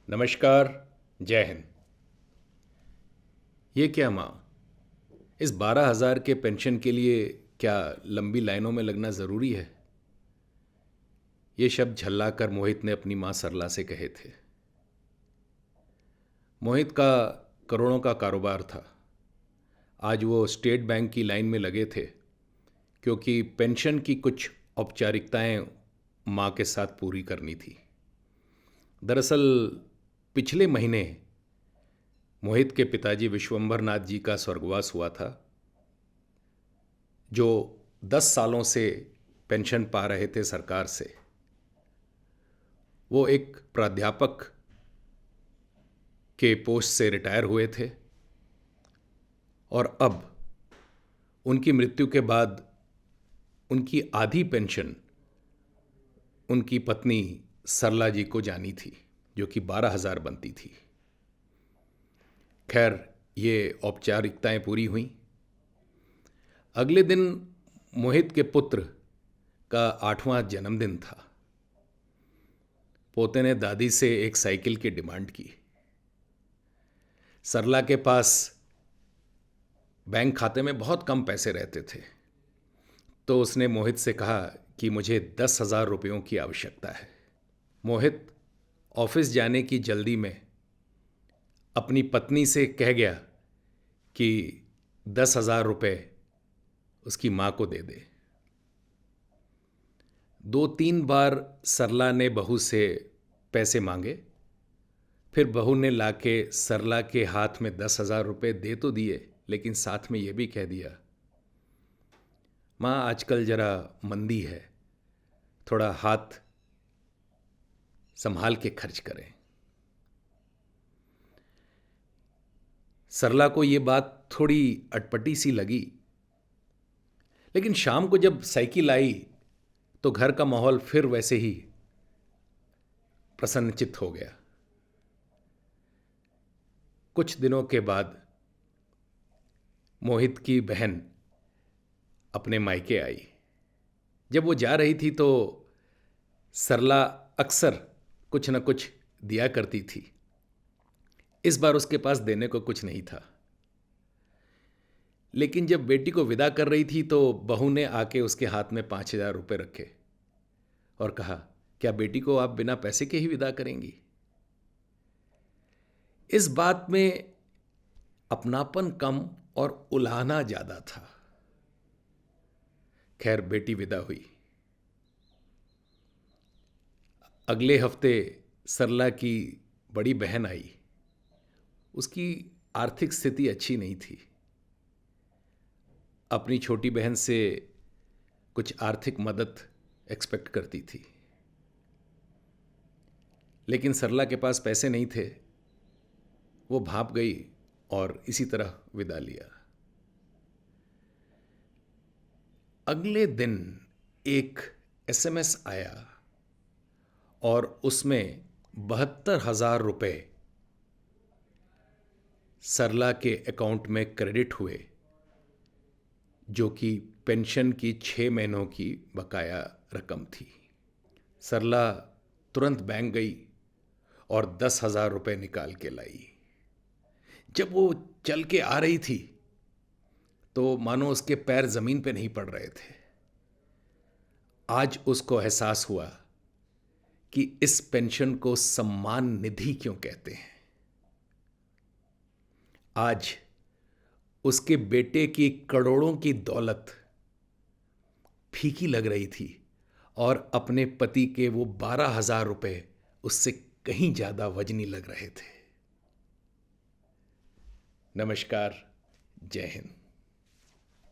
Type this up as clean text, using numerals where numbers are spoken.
नमस्कार। जय हिंद। ये क्या माँ, इस 12,000 के पेंशन के लिए क्या लंबी लाइनों में लगना ज़रूरी है? ये शब्द झल्लाकर मोहित ने अपनी माँ सरला से कहे थे। मोहित का करोड़ों का कारोबार था। आज वो स्टेट बैंक की लाइन में लगे थे क्योंकि पेंशन की कुछ औपचारिकताएं माँ के साथ पूरी करनी थी। दरअसल पिछले महीने मोहित के पिताजी विश्वंभर नाथ जी का स्वर्गवास हुआ था, जो 10 सालों से पेंशन पा रहे थे सरकार से। वो एक प्राध्यापक के पोस्ट से रिटायर हुए थे और अब उनकी मृत्यु के बाद उनकी आधी पेंशन उनकी पत्नी सरला जी को जानी थी, जो कि 12,000 बनती थी। खैर, ये औपचारिकताएं पूरी हुई। अगले दिन मोहित के पुत्र का 8वां जन्मदिन था। पोते ने दादी से एक साइकिल की डिमांड की। सरला के पास बैंक खाते में बहुत कम पैसे रहते थे, तो उसने मोहित से कहा कि मुझे 10,000 रुपयों की आवश्यकता है। मोहित ऑफिस जाने की जल्दी में अपनी पत्नी से कह गया कि 10,000 रुपये उसकी माँ को दे दे। 2-3 बार सरला ने बहू से पैसे मांगे, फिर बहू ने लाके सरला के हाथ में 10,000 रुपये दे तो दिए, लेकिन साथ में ये भी कह दिया, माँ आजकल जरा मंदी है, थोड़ा हाथ संभाल के खर्च करें। सरला को ये बात थोड़ी अटपटी सी लगी, लेकिन शाम को जब साइकिल आई तो घर का माहौल फिर वैसे ही प्रसन्नचित्त हो गया। कुछ दिनों के बाद मोहित की बहन अपने मायके आई। जब वो जा रही थी तो सरला अक्सर कुछ न कुछ दिया करती थी। इस बार उसके पास देने को कुछ नहीं था, लेकिन जब बेटी को विदा कर रही थी तो बहू ने आके उसके हाथ में 5,000 रुपये रखे और कहा, क्या बेटी को आप बिना पैसे के ही विदा करेंगी? इस बात में अपनापन कम और उलाहना ज्यादा था। खैर, बेटी विदा हुई। अगले हफ्ते सरला की बड़ी बहन आई। उसकी आर्थिक स्थिति अच्छी नहीं थी। अपनी छोटी बहन से कुछ आर्थिक मदद एक्सपेक्ट करती थी, लेकिन सरला के पास पैसे नहीं थे। वो भाप गई और इसी तरह विदा लिया। अगले दिन एक एसएमएस आया और उसमें 72,000 रुपये सरला के अकाउंट में क्रेडिट हुए, जो कि पेंशन की 6 महीनों की बकाया रकम थी। सरला तुरंत बैंक गई और 10,000 रुपये निकाल के लाई। जब वो चल के आ रही थी तो मानो उसके पैर जमीन पे नहीं पड़ रहे थे। आज उसको एहसास हुआ कि इस पेंशन को सम्मान निधि क्यों कहते हैं। आज उसके बेटे की करोड़ों की दौलत फीकी लग रही थी और अपने पति के वो 12,000 रुपये उससे कहीं ज्यादा वजनी लग रहे थे। नमस्कार। जय हिंद।